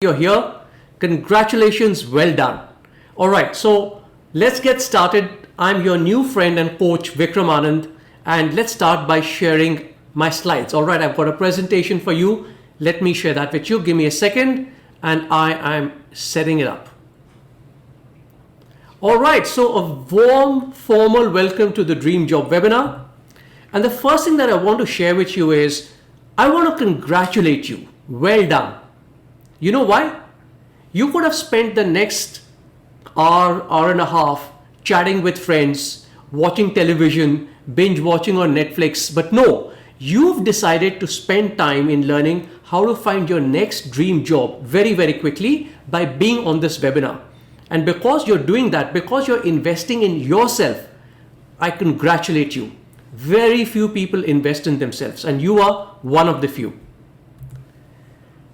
You're here. Congratulations, well done. All right, so let's get started. I'm your new friend and coach, Vikram Anand, and let's start by sharing my slides. All right, I've got a presentation for you. Let me share that with you. Give me a second, and I am setting it up. All right, so a warm, formal welcome to the Dream Job webinar. And the first thing that I want to share with you is, I want to congratulate you. Well done. You know why? You could have spent the next hour and a half chatting with friends, watching television, binge watching on Netflix, but no, you've decided to spend time in learning how to find your next dream job very, very quickly by being on this webinar. And because you're doing that, because you're investing in yourself, I congratulate you. Very few people invest in themselves, and you are one of the few.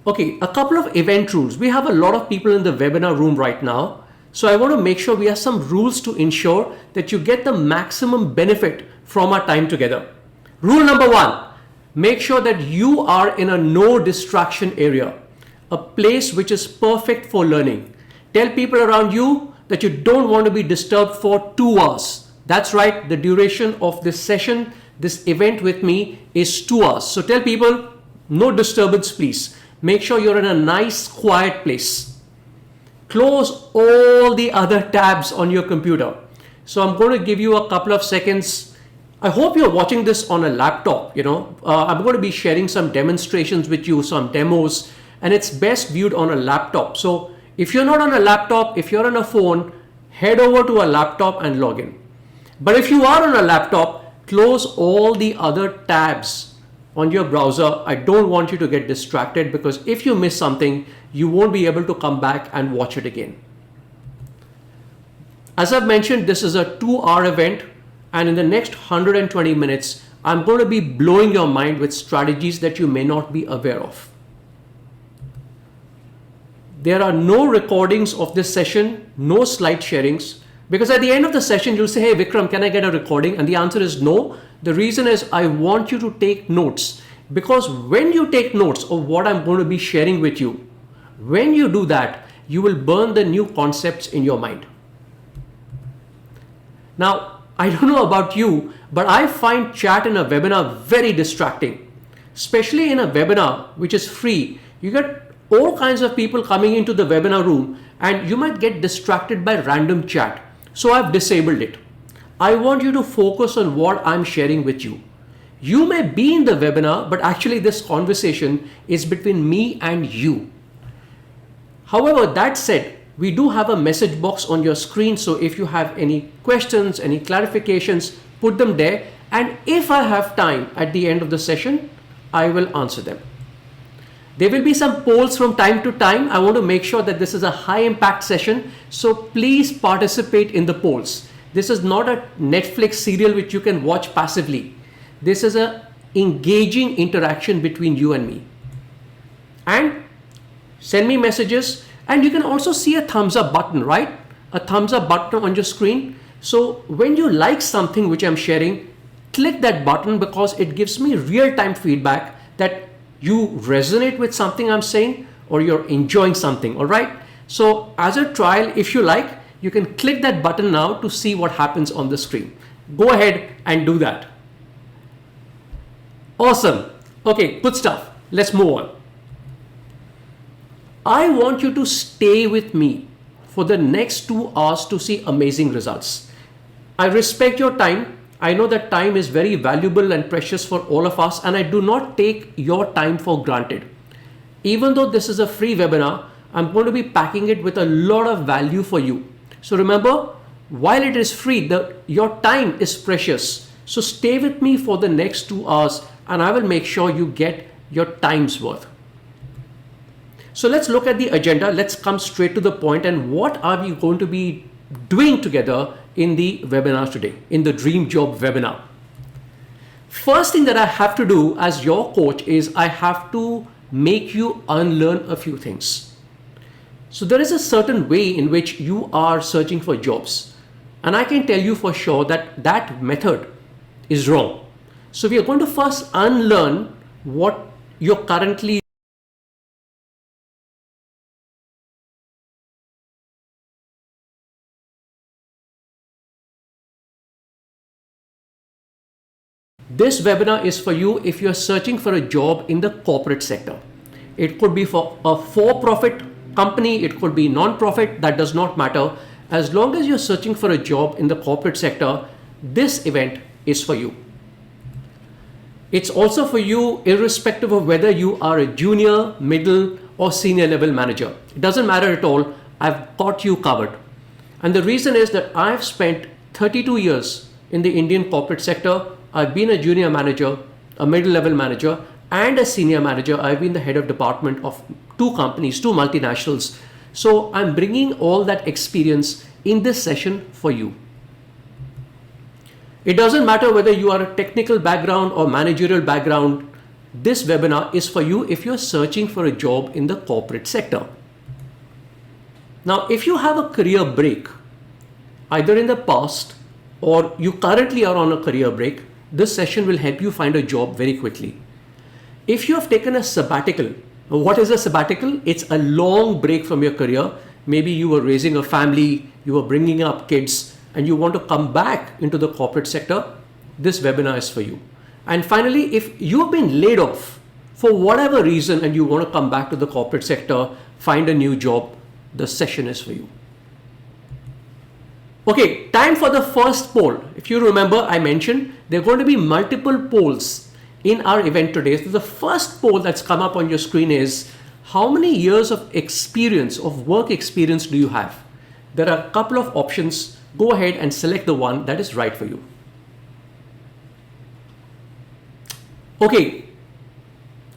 Okay, a couple of event rules. We have a lot of people in the webinar room right now. So I want to make sure we have some rules to ensure that you get the maximum benefit from our time together. Rule number one, make sure that you are in a no distraction area, a place which is perfect for learning. Tell people around you that you don't want to be disturbed for 2 hours. That's right, the duration of this session, this event with me is 2 hours. So tell people, no disturbance, please. Make sure you're in a nice, quiet place. Close all the other tabs on your computer. So I'm going to give you a couple of seconds. I hope you're watching this on a laptop. I'm going to be sharing some demonstrations with you, some demos, and it's best viewed on a laptop. So if you're not on a laptop, if you're on a phone, head over to a laptop and log in. But if you are on a laptop, close all the other tabs on your browser. I don't want you to get distracted, because if you miss something, you won't be able to come back and watch it again. As I've mentioned, this is a 2-hour event, and in the next 120 minutes, I'm going to be blowing your mind with strategies that you may not be aware of. There are no recordings of this session, no slide sharings, because at the end of the session, you'll say, hey, Vikram, can I get a recording? And the answer is no. The reason is I want you to take notes, because when you take notes of what I'm going to be sharing with you, when you do that, you will burn the new concepts in your mind. Now, I don't know about you, but I find chat in a webinar very distracting, especially in a webinar which is free. You get all kinds of people coming into the webinar room, and you might get distracted by random chat. So I've disabled it. I want you to focus on what I'm sharing with you. You may be in the webinar, but actually this conversation is between me and you. However, that said, we do have a message box on your screen. So if you have any questions, any clarifications, put them there. And if I have time at the end of the session, I will answer them. There will be some polls from time to time. I want to make sure that this is a high impact session. So please participate in the polls. This is not a Netflix serial which you can watch passively. This is an engaging interaction between you and me. And send me messages. And you can also see a thumbs up button, right? A thumbs up button on your screen. So when you like something which I'm sharing, click that button, because it gives me real-time feedback that you resonate with something I'm saying, or you're enjoying something. All right. So as a trial, if you like, you can click that button now to see what happens on the screen. Go ahead and do that. Awesome. Okay, good stuff. Let's move on. I want you to stay with me for the next 2 hours to see amazing results. I respect your time. I know that time is very valuable and precious for all of us, and I do not take your time for granted. Even though this is a free webinar, I'm going to be packing it with a lot of value for you. So remember, while it is free, your time is precious. So stay with me for the next 2 hours, and I will make sure you get your time's worth. So let's look at the agenda. Let's come straight to the point. And what are we going to be doing together in the webinar today, in the Dream Job webinar? First thing that I have to do as your coach is I have to make you unlearn a few things. So there is a certain way in which you are searching for jobs. And I can tell you for sure that that method is wrong. So we are going to first unlearn what you're currently This webinar is for you if you're searching for a job in the corporate sector. It could be for a for-profit company, it could be non-profit, that does not matter. As long as you're searching for a job in the corporate sector, this event is for you. It's also for you irrespective of whether you are a junior, middle, or senior level manager. It doesn't matter at all. I've got you covered. And the reason is that I've spent 32 years in the Indian corporate sector. I've been a junior manager, a middle level manager, and a senior manager. I've been the head of department of 2 companies, 2 multinationals. So I'm bringing all that experience in this session for you. It doesn't matter whether you are a technical background or managerial background. This webinar is for you if you're searching for a job in the corporate sector. Now, if you have a career break, either in the past or you currently are on a career break, this session will help you find a job very quickly. If you have taken a sabbatical, what is a sabbatical? It's a long break from your career. Maybe you were raising a family, you were bringing up kids, and you want to come back into the corporate sector, this webinar is for you. And finally, if you've been laid off for whatever reason and you want to come back to the corporate sector, find a new job, the session is for you. Okay, time for the first poll. If you remember, I mentioned there are going to be multiple polls in our event today. So the first poll that's come up on your screen is, how many years of experience, of work experience do you have? There are a couple of options. Go ahead and select the one that is right for you. Okay,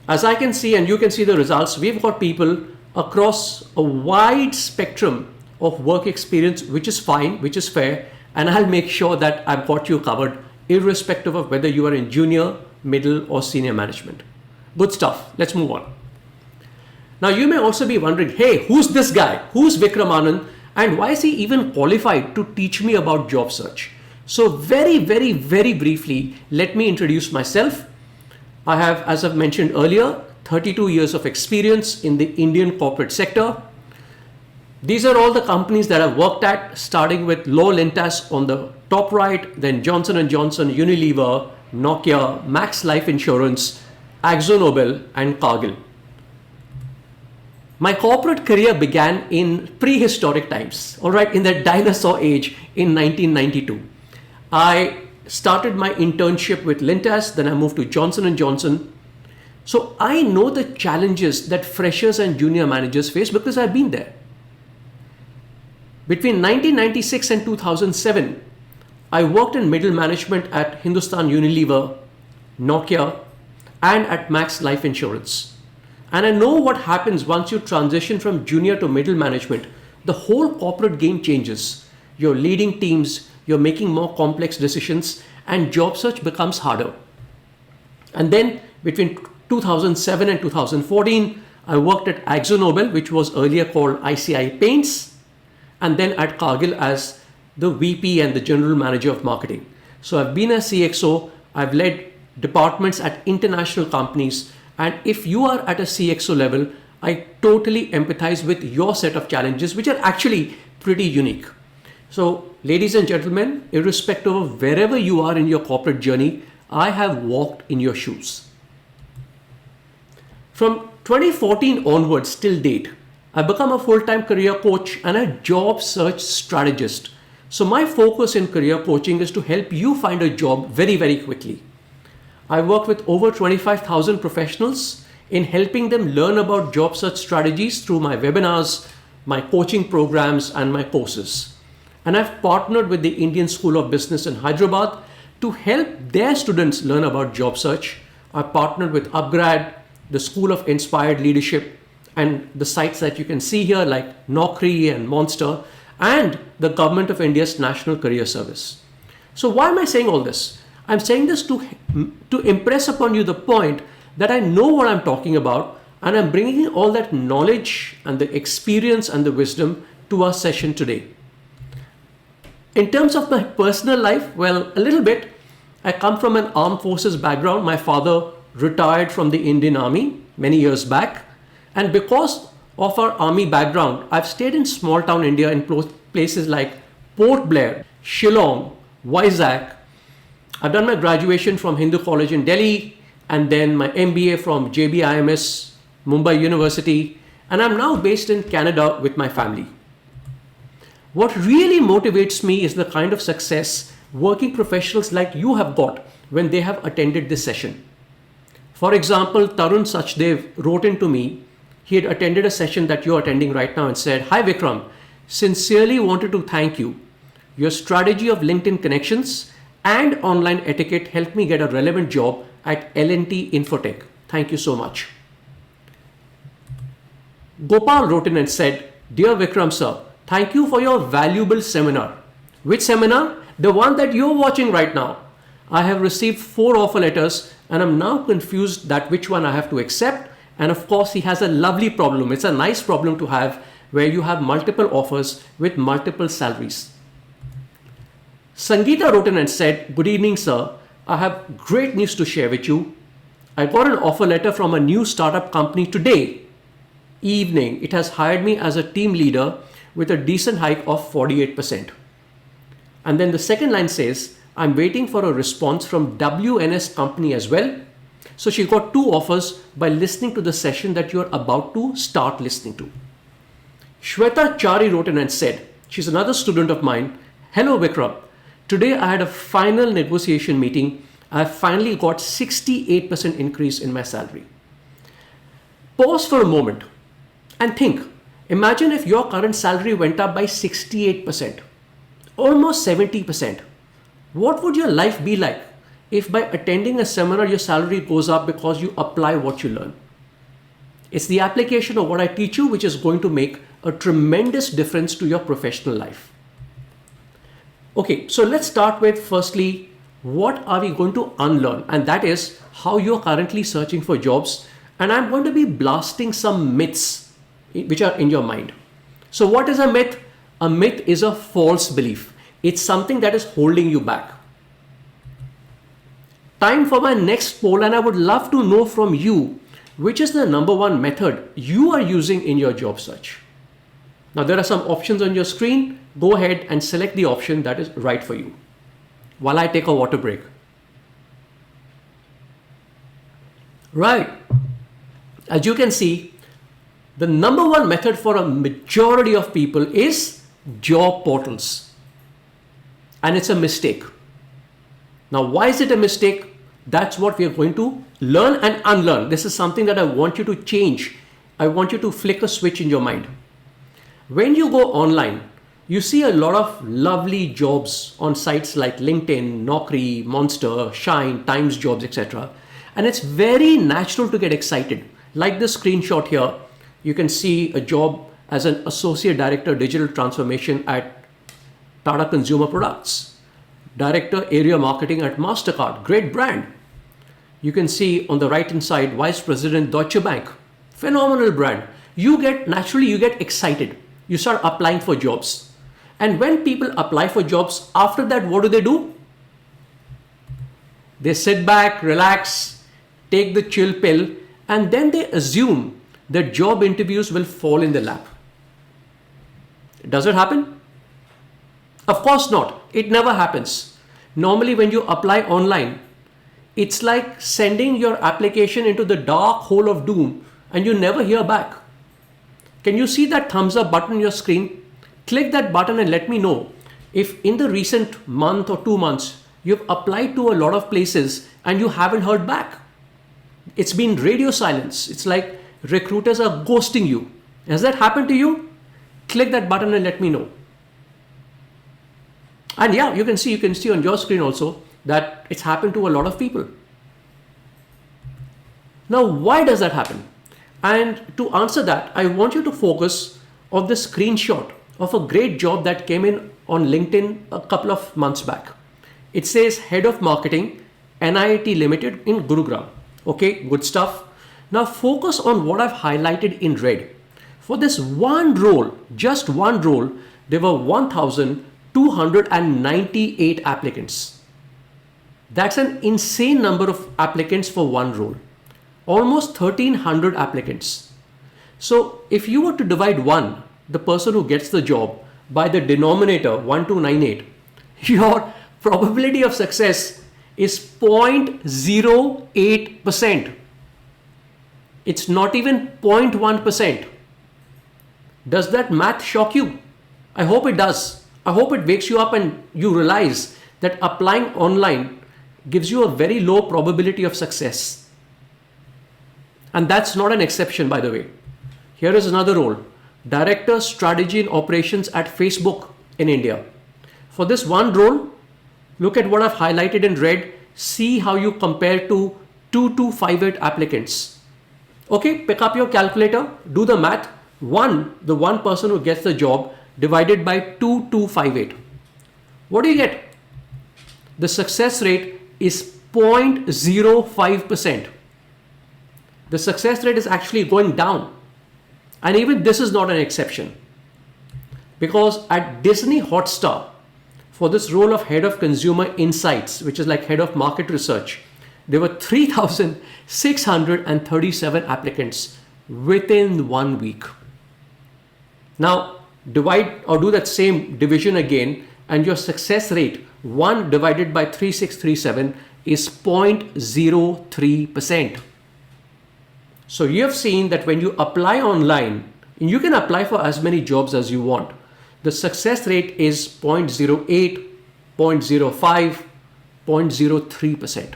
as I can see and you can see the results, we've got people across a wide spectrum of work experience, which is fine, which is fair, and I'll make sure that I've got you covered irrespective of whether you are in junior, middle, or senior management. Good stuff. Let's move on. Now you may also be wondering, hey, who's this guy? Who's Vikram Anand? And why is he even qualified to teach me about job search? So very briefly, let me introduce myself. I have, as I've mentioned earlier, 32 years of experience in the Indian corporate sector. These are all the companies that I've worked at, starting with Lowell Lintas on the top right, then Johnson & Johnson, Unilever, Nokia, Max Life Insurance, AkzoNobel, and Cargill. My corporate career began in prehistoric times, all right, in the dinosaur age in 1992. I started my internship with Lintas, then I moved to Johnson & Johnson. So I know the challenges that freshers and junior managers face because I've been there. Between 1996 and 2007, I worked in middle management at Hindustan Unilever, Nokia, and at Max Life Insurance. And I know what happens once you transition from junior to middle management. The whole corporate game changes. You're leading teams, you're making more complex decisions, and job search becomes harder. And then between 2007 and 2014, I worked at AkzoNobel, which was earlier called ICI Paints, and then at Cargill as the VP and the General Manager of Marketing. So I've been a CXO, I've led departments at international companies, and if you are at a CXO level, I totally empathize with your set of challenges, which are actually pretty unique. So, ladies and gentlemen, irrespective of wherever you are in your corporate journey, I have walked in your shoes. From 2014 onwards till date, I've become a full-time career coach and a job search strategist. So my focus in career coaching is to help you find a job very quickly. I work with over 25,000 professionals in helping them learn about job search strategies through my webinars, my coaching programs, and my courses. And I've partnered with the Indian School of Business in Hyderabad to help their students learn about job search. I partnered with Upgrad, the School of Inspired Leadership, and the sites that you can see here like Naukri and Monster, and the Government of India's National Career Service. So why am I saying all this? I'm saying this to impress upon you the point that I know what I'm talking about, and I'm bringing all that knowledge and the experience and the wisdom to our session today. In terms of my personal life, well, a little bit. I come from an armed forces background. My father retired from the Indian Army many years back, and because of our army background, I've stayed in small town India in places like Port Blair, Shillong, Vizag, I've done my graduation from Hindu College in Delhi and then my MBA from JBIMS, Mumbai University, and I'm now based in Canada with my family. What really motivates me is the kind of success working professionals like you have got when they have attended this session. For example, Tarun Sachdev wrote into me. He had attended a session that you're attending right now and said, "Hi Vikram, sincerely wanted to thank you. Your strategy of LinkedIn connections and online etiquette helped me get a relevant job at L&T Infotech. Thank you so much." Gopal wrote in and said, "Dear Vikram sir, thank you for your valuable seminar." Which seminar? The one that you're watching right now. I have received 4 offer letters and I'm now confused that which one I have to accept. And of course, he has a lovely problem. It's a nice problem to have where you have multiple offers with multiple salaries. Sangeeta wrote in and said, "Good evening, sir. I have great news to share with you. I got an offer letter from a new startup company today evening. It has hired me as a team leader with a decent hike of 48%. And then the second line says, "I'm waiting for a response from WNS company as well." So she got 2 offers by listening to the session that you're about to start listening to. Shweta Chari wrote in and said, she's another student of mine, "Hello Vikram. Today I had a final negotiation meeting. I finally got 68% increase in my salary." Pause for a moment and think. Imagine if your current salary went up by 68%, almost 70%. What would your life be like if by attending a seminar your salary goes up because you apply what you learn? It's the application of what I teach you which is going to make a tremendous difference to your professional life. Okay, so let's start with firstly, what are we going to unlearn? And that is how you're currently searching for jobs. And I'm going to be blasting some myths which are in your mind. So what is a myth? A myth is a false belief. It's something that is holding you back. Time for my next poll, and I would love to know from you, which is the number one method you are using in your job search. Now there are some options on your screen. Go ahead and select the option that is right for you while I take a water break. Right. As you can see, the number one method for a majority of people is job portals. And it's a mistake. Now, why is it a mistake? That's what we are going to learn and unlearn. This is something that I want you to change. I want you to flick a switch in your mind. When you go online, you see a lot of lovely jobs on sites like LinkedIn, Naukri, Monster, Shine, Times Jobs, etc. And it's very natural to get excited. Like this screenshot here, you can see a job as an Associate Director Digital Transformation at Tata Consumer Products, Director Area Marketing at MasterCard, great brand. You can see on the right hand side, Vice President Deutsche Bank, phenomenal brand. Naturally you get excited. You start applying for jobs. And when people apply for jobs, after that, what do? They sit back, relax, take the chill pill, and then they assume that job interviews will fall in their lap. Does it happen? Of course not. It never happens. Normally when you apply online, it's like sending your application into the dark hole of doom and you never hear back. Can you see that thumbs up button on your screen? Click that button and let me know if in the recent month or 2 months, you've applied to a lot of places and you haven't heard back. It's been radio silence. It's like recruiters are ghosting you. Has that happened to you? Click that button and let me know. And yeah, you can see on your screen also that it's happened to a lot of people. Now, why does that happen? And to answer that, I want you to focus on the screenshot of a great job that came in on LinkedIn a couple of months back. It says Head of Marketing, NIIT Limited in Gurugram. Okay, good stuff. Now focus on what I've highlighted in red. For this one role, just one role, there were 1,298 applicants. That's an insane number of applicants for one role. Almost 1,300 applicants. So if you were to divide the person who gets the job, by the denominator 1298, your probability of success is 0.08%. It's not even 0.1%. Does that math shock you? I hope it does. I hope it wakes you up and you realize that applying online gives you a very low probability of success. And that's not an exception, by the way. Here is another role: Director Strategy and Operations at Facebook in India. For this one role, look at what I've highlighted in red. See how you compare to 2258 applicants. Okay, pick up your calculator, do the math. The one person who gets the job divided by 2258. What do you get? The success rate is 0.05%. The success rate is actually going down. And even this is not an exception. Because at Disney Hotstar, for this role of Head of Consumer Insights, which is like Head of Market Research, there were 3,637 applicants within 1 week. Now, divide or do that same division again, and your success rate, 1 divided by 3637, is 0.03%. So you have seen that when you apply online, and you can apply for as many jobs as you want, the success rate is 0.08, 0.05, 0.03%.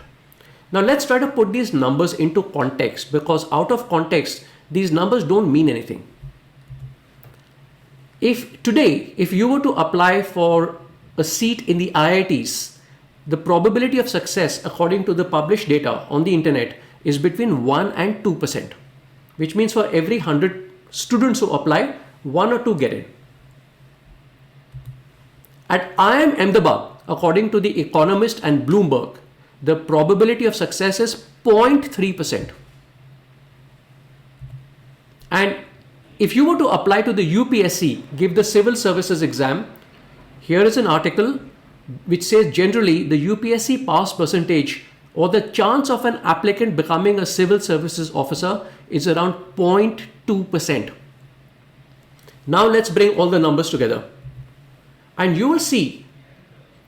Now let's try to put these numbers into context, because out of context, these numbers don't mean anything. If you were to apply for a seat in the IITs, the probability of success according to the published data on the internet is between 1 and 2%, which means for every 100 students who apply, 1 or 2 get in. At IIM Ahmedabad, according to The Economist and Bloomberg, the probability of success is 0.3%. And if you were to apply to the UPSC, give the civil services exam, here is an article which says generally the UPSC pass percentage or the chance of an applicant becoming a civil services officer is around 0.2%. Now let's bring all the numbers together. And you will see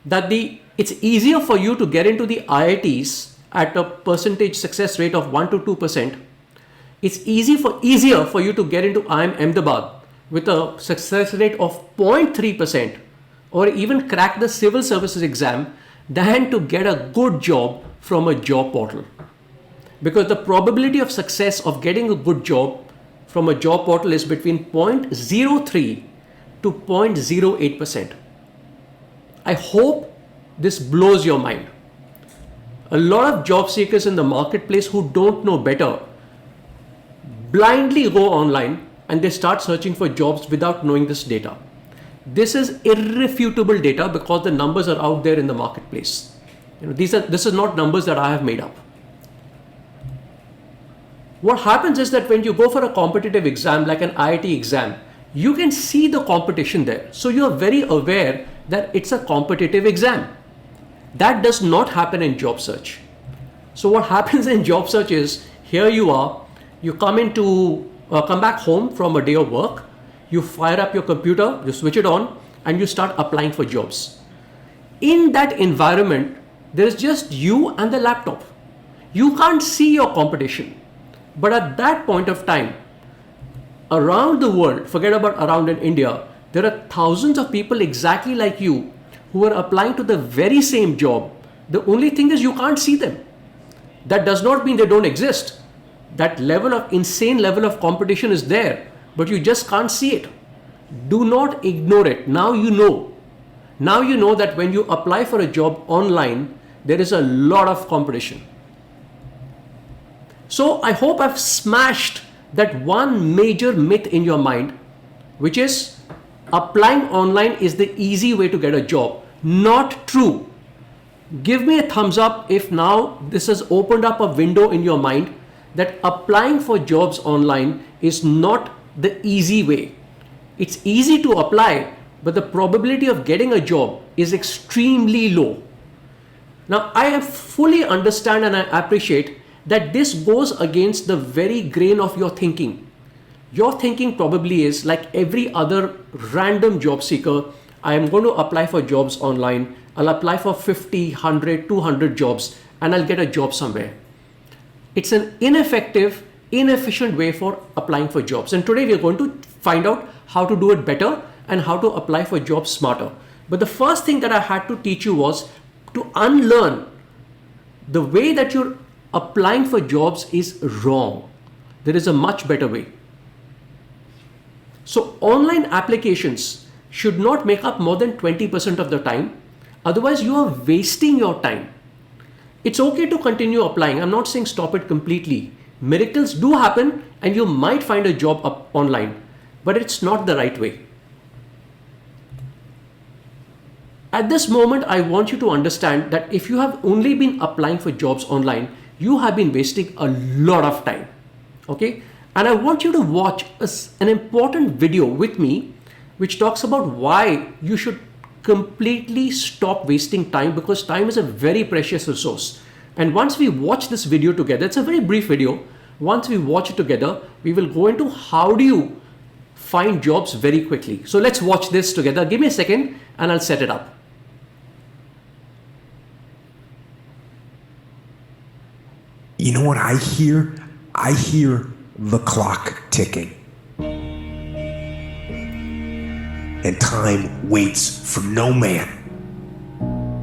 that it's easier for you to get into the IITs at a percentage success rate of 1 to 2%. It's easier for you to get into IIM Ahmedabad with a success rate of 0.3% or even crack the civil services exam than to get a good job from a job portal. Because the probability of success of getting a good job from a job portal is between 0.03 to 0.08%. I hope this blows your mind. A lot of job seekers in the marketplace who don't know better blindly go online and they start searching for jobs without knowing this data. This is irrefutable data because the numbers are out there in the marketplace. This is not numbers that I have made up. What happens is that when you go for a competitive exam like an IIT exam, you can see the competition there. So you are very aware that it's a competitive exam. That does not happen in job search. So what happens in job search is, here you are, you come back home from a day of work, you fire up your computer, you switch it on, and you start applying for jobs. In that environment, there is just you and the laptop. You can't see your competition. But at that point of time, around the world, forget about around in India, there are thousands of people exactly like you who are applying to the very same job. The only thing is you can't see them. That does not mean they don't exist. That insane level of competition is there, but you just can't see it. Do not ignore it. Now you know. Now you know that when you apply for a job online, there is a lot of competition. So I hope I've smashed that one major myth in your mind, which is applying online is the easy way to get a job. Not true. Give me a thumbs up if now this has opened up a window in your mind that applying for jobs online is not the easy way. It's easy to apply, but the probability of getting a job is extremely low. Now, I fully understand and I appreciate that this goes against the very grain of your thinking. Your thinking probably is like every other random job seeker, I am going to apply for jobs online I'll apply for 50, 100, 200 jobs and I'll get a job somewhere. It's an ineffective, inefficient way for applying for jobs. And today we're going to find out how to do it better and how to apply for jobs smarter. But the first thing that I had to teach you was to unlearn the way that you're applying for jobs is wrong. There is a much better way. So online applications should not make up more than 20% of the time. Otherwise, you are wasting your time. It's okay to continue applying. I'm not saying stop it completely. Miracles do happen and you might find a job up online, but it's not the right way. At this moment, I want you to understand that if you have only been applying for jobs online, you have been wasting a lot of time. Okay? And I want you to watch an important video with me which talks about why you should completely stop wasting time, because time is a very precious resource. And once we watch this video together, it's a very brief video. Once we watch it together, we will go into how do you find jobs very quickly. So let's watch this together. Give me a second and I'll set it up. You know what I hear? I hear the clock ticking. And time waits for no man.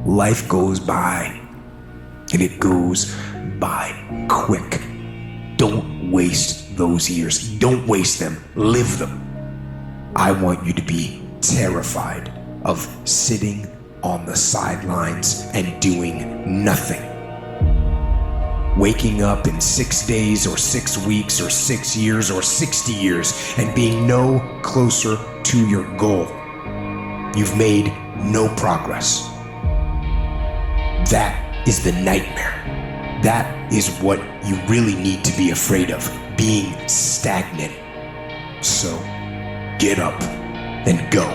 Life goes by, and it goes by quick. Don't waste those years. Don't waste them. Live them. I want you to be terrified of sitting on the sidelines and doing nothing. Waking up in 6 days or 6 weeks or 6 years or 60 years and being no closer to your goal. You've made no progress. That is the nightmare. That is what you really need to be afraid of, being stagnant. So, get up and go.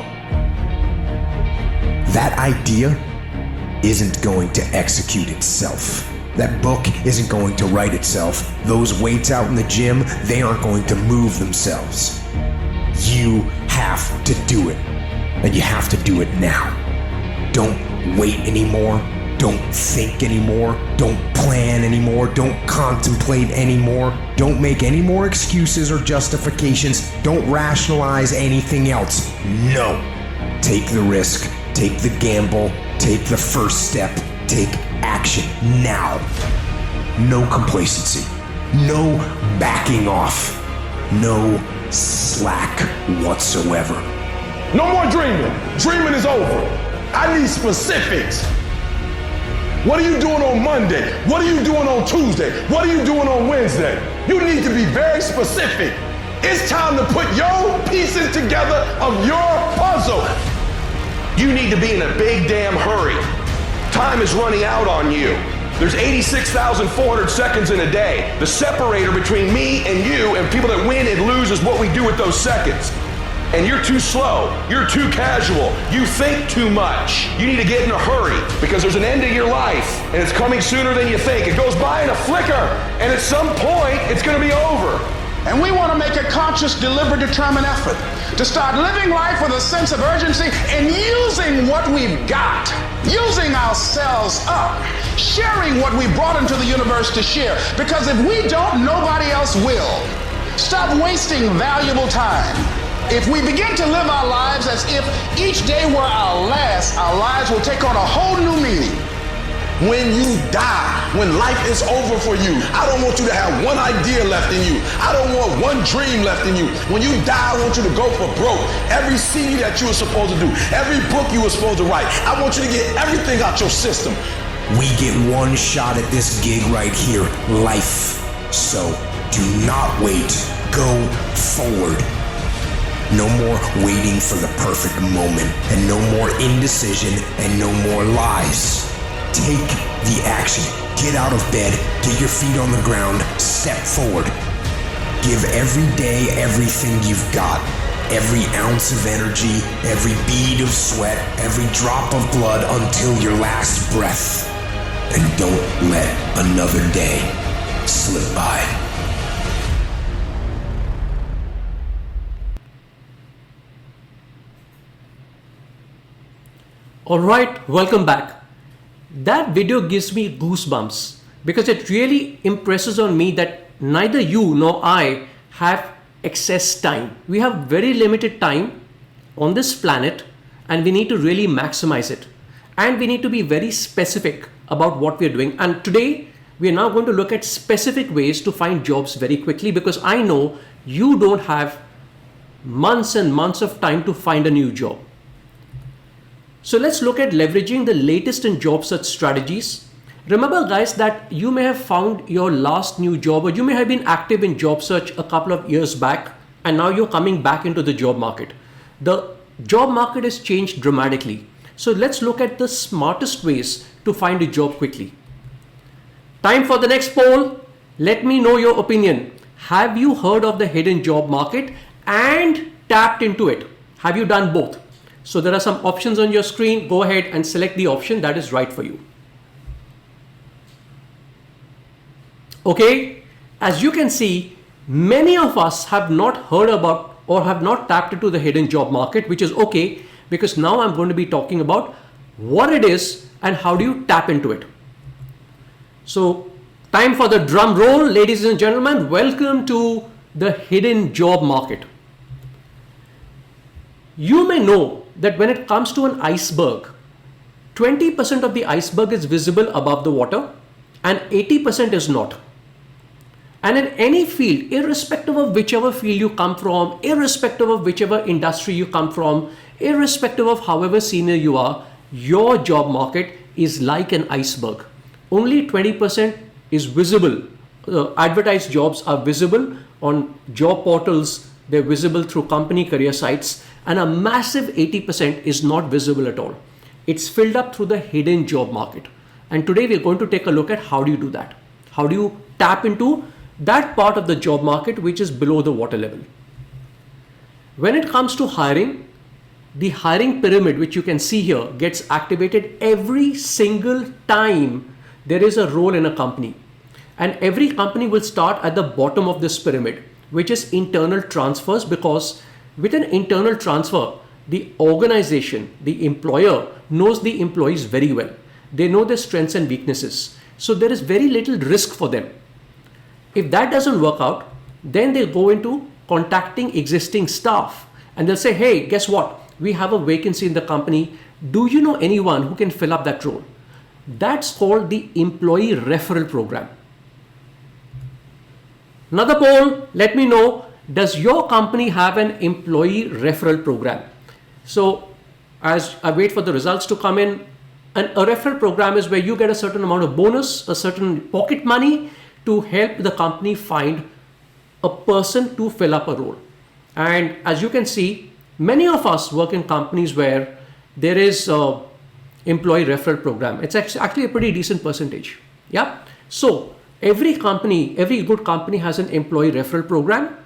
That idea isn't going to execute itself. That book isn't going to write itself. Those weights out in the gym, they aren't going to move themselves. You have to do it, and you have to do it now. Don't wait anymore. Don't think anymore. Don't plan anymore. Don't contemplate anymore. Don't make any more excuses or justifications. Don't rationalize anything else. No. Take the risk. Take the gamble. Take the first step. Take action now. No complacency. No backing off. No slack whatsoever. No more dreaming. Dreaming is over. I need specifics. What are you doing on Monday? What are you doing on Tuesday? What are you doing on Wednesday? You need to be very specific. It's time to put your pieces together of your puzzle. You need to be in a big damn hurry. Time is running out on you. There's 86,400 seconds in a day. The separator between me and you and people that win and lose is what we do with those seconds. And you're too slow. You're too casual. You think too much. You need to get in a hurry because there's an end to your life and it's coming sooner than you think. It goes by in a flicker and at some point it's going to be over. And we want to make a conscious, deliberate, determined effort to start living life with a sense of urgency and using what we've got, using ourselves up, sharing what we brought into the universe to share. Because if we don't, nobody else will. Stop wasting valuable time. If we begin to live our lives as if each day were our last, our lives will take on a whole new meaning. When you die, when life is over for you, I don't want you to have one idea left in you. I don't want one dream left in you. When you die, I want you to go for broke. Every CD that you were supposed to do, every book you were supposed to write, I want you to get everything out your system. We get one shot at this gig right here, life. So do not wait, go forward. No more waiting for the perfect moment, and no more indecision, and no more lies. Take the action. Get out of bed, get your feet on the ground, step forward. Give every day everything you've got. Every ounce of energy, every bead of sweat, every drop of blood until your last breath. And don't let another day slip by. Alright, welcome back. That video gives me goosebumps because it really impresses on me that neither you nor I have excess time. We have very limited time on this planet and we need to really maximize it. And we need to be very specific about what we're doing. And today we are now going to look at specific ways to find jobs very quickly because I know you don't have months and months of time to find a new job. So let's look at leveraging the latest in job search strategies. Remember guys that you may have found your last new job or you may have been active in job search a couple of years back and now you're coming back into the job market. The job market has changed dramatically. So let's look at the smartest ways to find a job quickly. Time for the next poll. Let me know your opinion. Have you heard of the hidden job market and tapped into it? Have you done both? So there are some options on your screen. Go ahead and select the option that is right for you. Okay, as you can see, many of us have not heard about or have not tapped into the hidden job market, which is okay because now I'm going to be talking about what it is and how do you tap into it. So time for the drum roll, ladies and gentlemen. Welcome to the hidden job market. You may know that when it comes to an iceberg, 20% of the iceberg is visible above the water and 80% is not. And in any field, irrespective of whichever field you come from, irrespective of whichever industry you come from, irrespective of however senior you are, your job market is like an iceberg. Only 20% is visible. Advertised jobs are visible on job portals. They're visible through company career sites, and a massive 80% is not visible at all. It's filled up through the hidden job market. And today we're going to take a look at how do you do that? How do you tap into that part of the job market which is below the water level? When it comes to hiring, the hiring pyramid, which you can see here, gets activated every single time there is a role in a company. And every company will start at the bottom of this pyramid, which is internal transfers, because with an internal transfer, the organization, the employer knows the employees very well. They know their strengths and weaknesses. So there is very little risk for them. If that doesn't work out, then they'll go into contacting existing staff and they'll say, hey, guess what? We have a vacancy in the company. Do you know anyone who can fill up that role? That's called the employee referral program. Another poll, let me know, does your company have an employee referral program? So as I wait for the results to come in, a referral program is where you get a certain amount of bonus, a certain pocket money to help the company find a person to fill up a role. And as you can see, many of us work in companies where there is an employee referral program. It's actually a pretty decent percentage. Yeah. So every company, every good company has an employee referral program.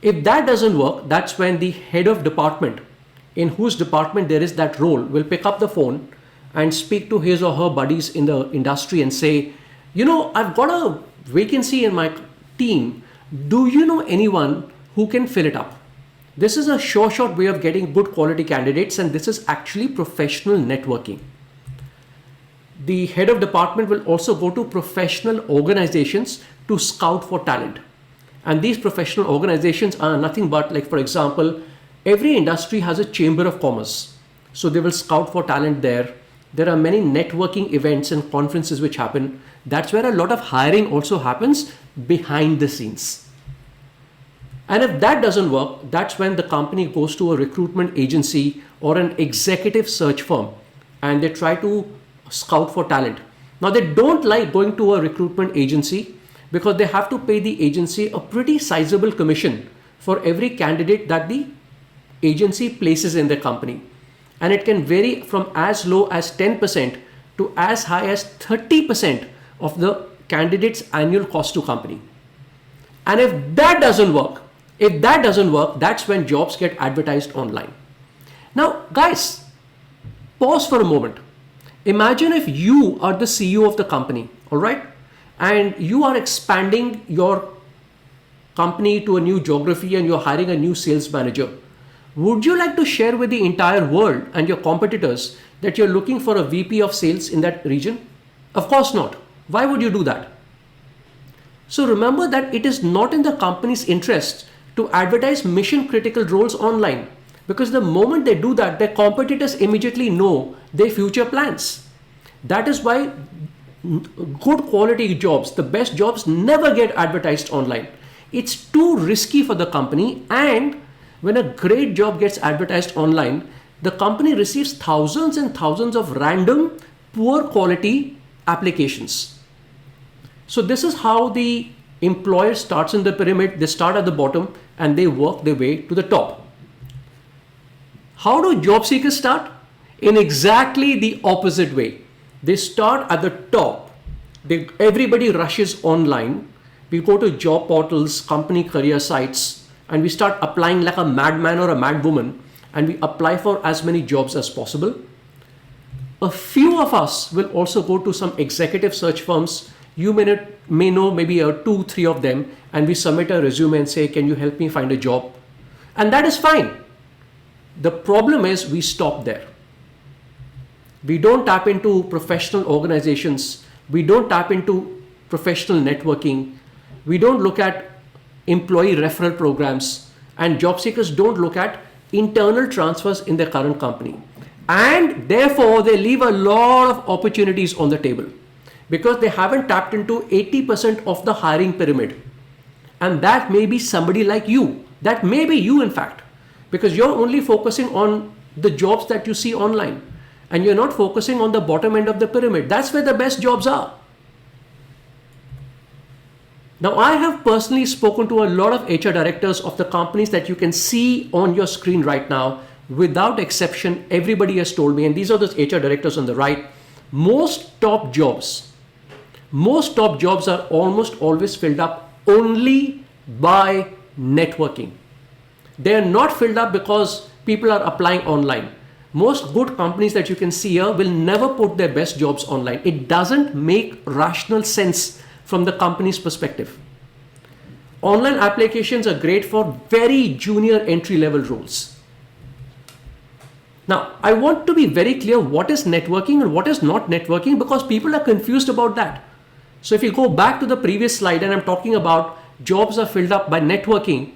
If that doesn't work, that's when the head of department, in whose department there is that role, will pick up the phone and speak to his or her buddies in the industry and say, you know, I've got a vacancy in my team. Do you know anyone who can fill it up? This is a short way of getting good quality candidates, and this is actually professional networking. The head of department will also go to professional organizations to scout for talent. And these professional organizations are nothing but, like, for example, every industry has a chamber of commerce. So they will scout for talent there. There are many networking events and conferences which happen. That's where a lot of hiring also happens behind the scenes. And if that doesn't work, that's when the company goes to a recruitment agency or an executive search firm and they try to scout for talent. Now, they don't like going to a recruitment agency because they have to pay the agency a pretty sizable commission for every candidate that the agency places in the company. And it can vary from as low as 10% to as high as 30% of the candidate's annual cost to company. And if that doesn't work, that's when jobs get advertised online. Now, guys, pause for a moment. Imagine if you are the CEO of the company, all right? And you are expanding your company to a new geography and you're hiring a new sales manager. Would you like to share with the entire world and your competitors that you're looking for a VP of sales in that region? Of course not. Why would you do that? So remember that it is not in the company's interest to advertise mission critical roles online, because the moment they do that, their competitors immediately know their future plans. That is why good quality jobs, the best jobs, never get advertised online. It's too risky for the company, and when a great job gets advertised online, the company receives thousands and thousands of random, poor quality applications. So this is how the employer starts in the pyramid. They start at the bottom and they work their way to the top. How do job seekers start? In exactly the opposite way. They start at the top. Everybody rushes online. We go to job portals, company career sites, and we start applying like a madman or a madwoman, and we apply for as many jobs as possible. A few of us will also go to some executive search firms. You may know maybe 2, 3 of them, and we submit a resume and say, can you help me find a job? And that is fine. The problem is we stop there. We don't tap into professional organizations. We don't tap into professional networking. We don't look at employee referral programs, and job seekers don't look at internal transfers in their current company. And therefore, they leave a lot of opportunities on the table because they haven't tapped into 80% of the hiring pyramid. And that may be somebody like you. That may be you, in fact, because you're only focusing on the jobs that you see online, and you're not focusing on the bottom end of the pyramid. That's where the best jobs are. Now, I have personally spoken to a lot of HR directors of the companies that you can see on your screen right now. Without exception, everybody has told me, and these are those HR directors on the right, most top jobs are almost always filled up only by networking. They are not filled up because people are applying online. Most good companies that you can see here will never put their best jobs online. It doesn't make rational sense from the company's perspective. Online applications are great for very junior entry-level roles. Now, I want to be very clear what is networking and what is not networking, because people are confused about that. So if you go back to the previous slide, and I'm talking about jobs are filled up by networking.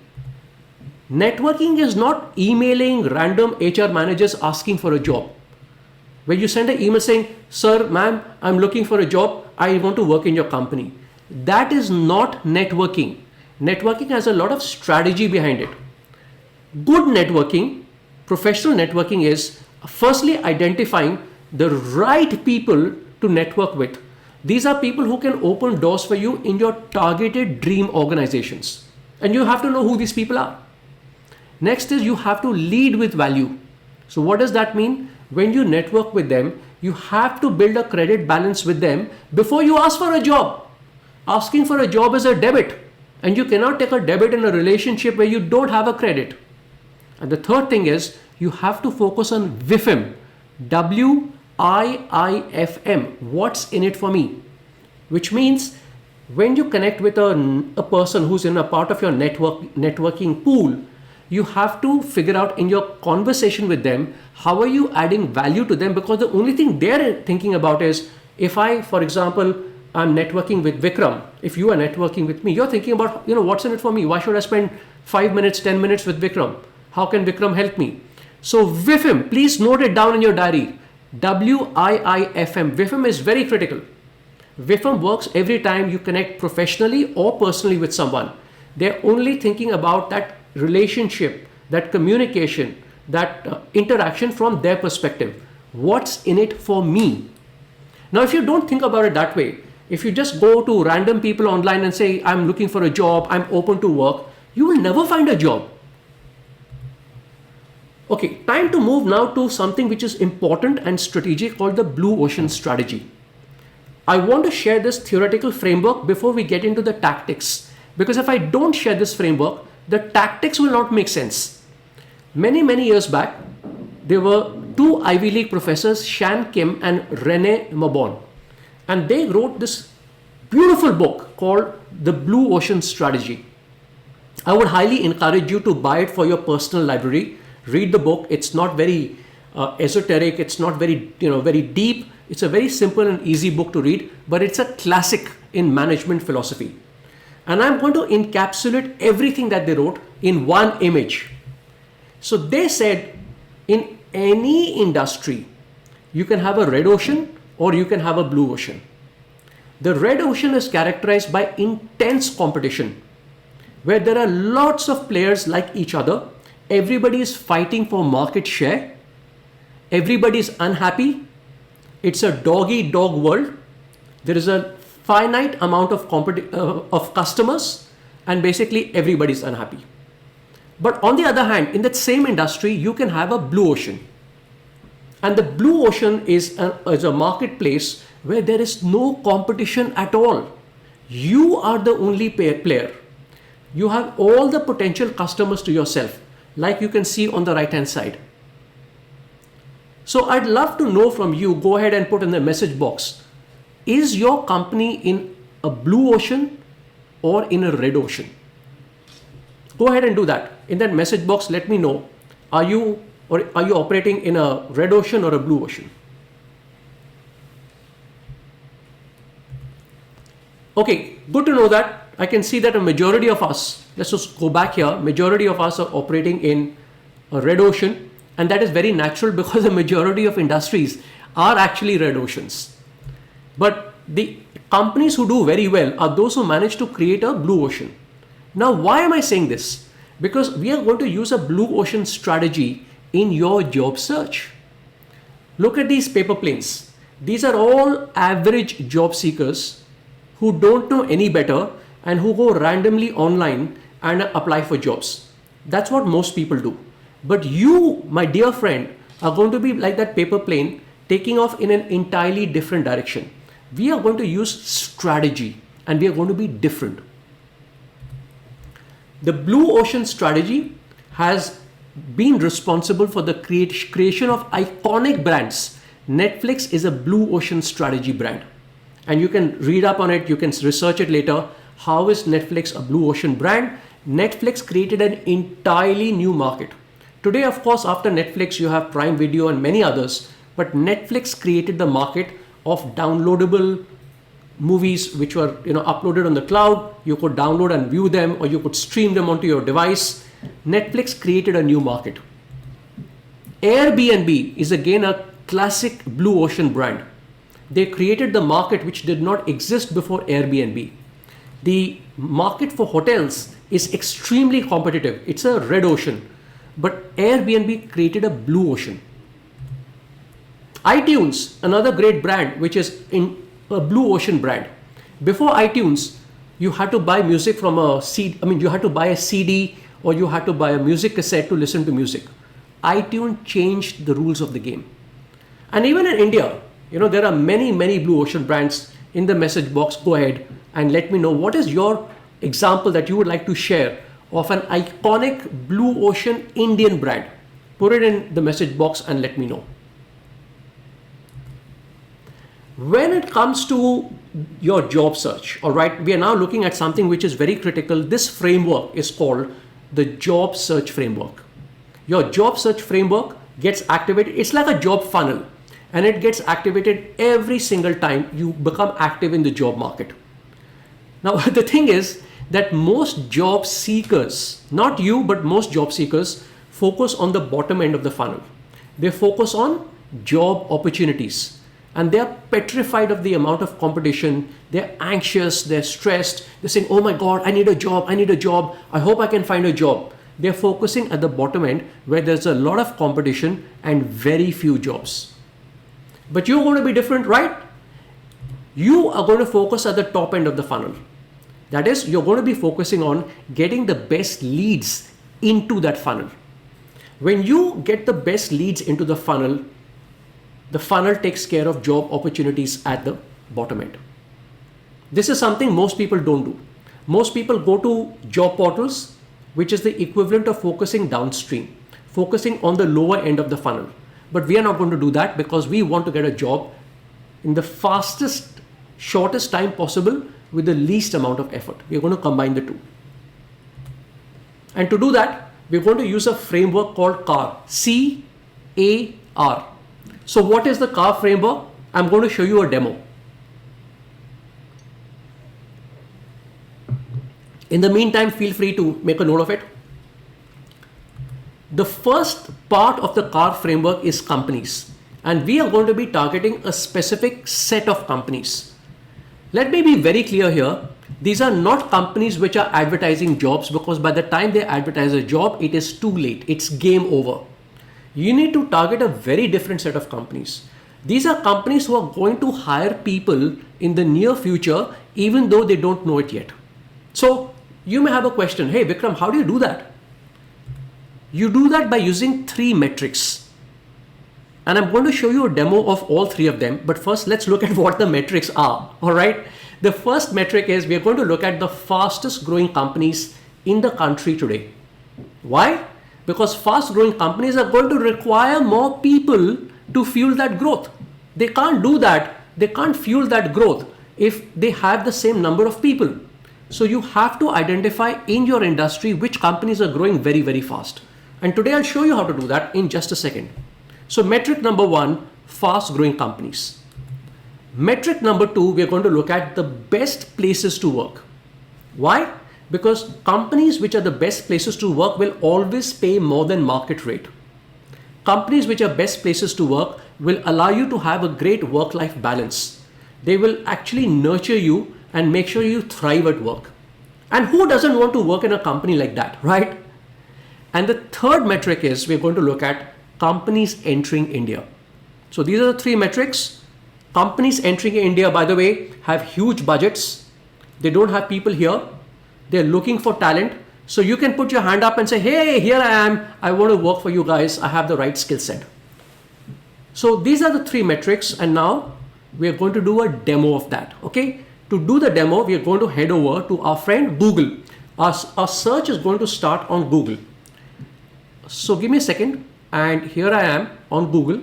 Networking is not emailing random HR managers asking for a job. Where you send an email saying, sir, ma'am, I'm looking for a job. I want to work in your company. That is not networking. Networking has a lot of strategy behind it. Good networking, professional networking, is firstly identifying the right people to network with. These are people who can open doors for you in your targeted dream organizations. And you have to know who these people are. Next is you have to lead with value. So what does that mean? When you network with them, you have to build a credit balance with them before you ask for a job. Asking for a job is a debit, and you cannot take a debit in a relationship where you don't have a credit. And the third thing is you have to focus on WIFM, WIIFM, what's in it for me? Which means when you connect with a person who's in a part of your networking pool, you have to figure out in your conversation with them, how are you adding value to them? Because the only thing they're thinking about is, if I, for example, I'm networking with Vikram, if you are networking with me, you're thinking about, what's in it for me? Why should I spend 5 minutes, 10 minutes with Vikram? How can Vikram help me? So WIFM, please note it down in your diary. WIIFM. WIFM is very critical. WIFM works every time you connect professionally or personally with someone. They're only thinking about that relationship, that communication, that interaction from their perspective. What's in it for me? Now, if you don't think about it that way, if you just go to random people online and say, I'm looking for a job, I'm open to work, you will never find a job. Okay, time to move now to something which is important and strategic, called the blue ocean strategy. I want to share this theoretical framework before we get into the tactics, because if I don't share this framework, the tactics will not make sense. Many years back, there were 2 Ivy League professors, Shan Kim and Rene Mabon, and they wrote this beautiful book called The Blue Ocean Strategy. I would highly encourage you to buy it for your personal library read the book. It's not very esoteric. It's not very, very deep. It's a very simple and easy book to read, but it's a classic in management philosophy. And I'm going to encapsulate everything that they wrote in one image. So they said, in any industry, you can have a red ocean or you can have a blue ocean. The red ocean is characterized by intense competition, where there are lots of players like each other. Everybody is fighting for market share. Everybody is unhappy. It's a dog-eat-dog world. There is a finite amount of customers, and basically everybody is unhappy. But on the other hand, in that same industry, you can have a blue ocean. And the blue ocean is a marketplace where there is no competition at all. You are the only player. You have all the potential customers to yourself, like you can see on the right hand side. So I'd love to know from you, go ahead and put in the message box, is your company in a blue ocean or in a red ocean? Go ahead and do that. In that message box, let me know, are you operating in a red ocean or a blue ocean? Okay, good to know that. I can see that a majority of us, let's just go back here, majority of us are operating in a red ocean, and that is very natural because the majority of industries are actually red oceans. But the companies who do very well are those who manage to create a blue ocean. Now, why am I saying this? Because we are going to use a blue ocean strategy in your job search. Look at these paper planes. These are all average job seekers who don't know any better and who go randomly online and apply for jobs. That's what most people do. But you, my dear friend, are going to be like that paper plane taking off in an entirely different direction. We are going to use strategy and we are going to be different. The blue ocean strategy has been responsible for the creation of iconic brands. Netflix is a blue ocean strategy brand. And you can read up on it, you can research it later. How is Netflix a blue ocean brand? Netflix created an entirely new market. Today, of course, after Netflix, you have Prime Video and many others, but Netflix created the market of downloadable movies which were uploaded on the cloud. You could download and view them, or you could stream them onto your device. Netflix created a new market. Airbnb is again a classic blue ocean brand. They created the market which did not exist before Airbnb. The market for hotels is extremely competitive. It's a red ocean, but Airbnb created a blue ocean. iTunes, another great brand which is in a blue ocean brand. Before iTunes, you had to buy music from a CD. You had to buy a CD or you had to buy a music cassette to listen to music. iTunes changed the rules of the game. And even in India, there are many blue ocean brands. In the message box, go ahead and let me know what is your example that you would like to share of an iconic blue ocean Indian brand. Put it in the message box and let me know. When it comes to your job search, all right, we are now looking at something which is very critical. This framework is called the job search framework. Your job search framework gets activated. It's like a job funnel, and it gets activated every single time you become active in the job market. Now, the thing is that most job seekers, not you, but most job seekers focus on the bottom end of the funnel. They focus on job opportunities. And they are petrified of the amount of competition. They're anxious, they're stressed. They're saying, oh my God, I need a job. I hope I can find a job. They're focusing at the bottom end where there's a lot of competition and very few jobs. But you're going to be different, right? You are going to focus at the top end of the funnel. That is, you're going to be focusing on getting the best leads into that funnel. When you get the best leads into the funnel takes care of job opportunities at the bottom end. This is something most people don't do. Most people go to job portals, which is the equivalent of focusing downstream, focusing on the lower end of the funnel. But we are not going to do that because we want to get a job in the fastest, shortest time possible with the least amount of effort. We are going to combine the two. And to do that, we're going to use a framework called CAR. C-A-R. So what is the CAR framework? I'm going to show you a demo. In the meantime, feel free to make a note of it. The first part of the CAR framework is companies, and we are going to be targeting a specific set of companies. Let me be very clear here. These are not companies which are advertising jobs, because by the time they advertise a job, it is too late. It's game over. You need to target a very different set of companies. These are companies who are going to hire people in the near future, even though they don't know it yet. So you may have a question, hey Vikram, how do you do that? You do that by using 3 metrics. And I'm going to show you a demo of all 3 of them. But first, let's look at what the metrics are. All right. The first metric is we're going to look at the fastest growing companies in the country today. Why? Because fast growing companies are going to require more people to fuel that growth. They can't do that. They can't fuel that growth if they have the same number of people. So you have to identify in your industry which companies are growing very, very fast. And today I'll show you how to do that in just a second. So metric number 1, fast growing companies. Metric number 2, we're going to look at the best places to work. Why? Because companies which are the best places to work will always pay more than market rate. Companies which are best places to work will allow you to have a great work-life balance. They will actually nurture you and make sure you thrive at work. And who doesn't want to work in a company like that, right? And the third metric is we're going to look at companies entering India. So these are the 3 metrics. Companies entering India, by the way, have huge budgets. They don't have people here. They're looking for talent. So you can put your hand up and say, hey, here I am. I want to work for you guys. I have the right skill set. So these are the 3 metrics. And now we're going to do a demo of that. Okay. To do the demo, we are going to head over to our friend Google. Our search is going to start on Google. So give me a second. And here I am on Google.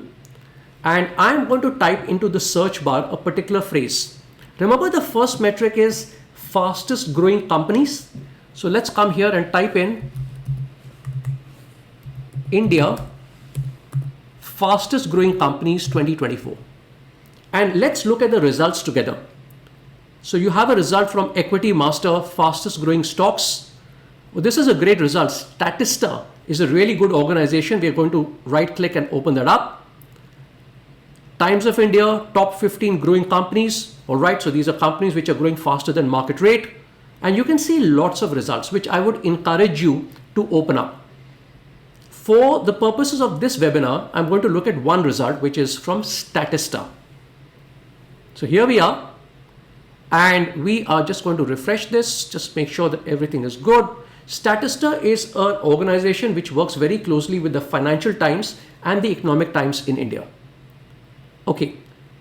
And I'm going to type into the search bar a particular phrase. Remember, the first metric is fastest growing companies. So let's come here and type in India fastest growing companies 2024. And let's look at the results together. So you have a result from Equity Master, fastest growing stocks. Well, this is a great result. Statista is a really good organization. We are going to right click and open that up. Times of India, top 15 growing companies. All right, so these are companies which are growing faster than market rate. And you can see lots of results, which I would encourage you to open up. For the purposes of this webinar, I'm going to look at one result, which is from Statista. So here we are. And we are just going to refresh this, just make sure that everything is good. Statista is an organization which works very closely with the Financial Times and the Economic Times in India. Okay,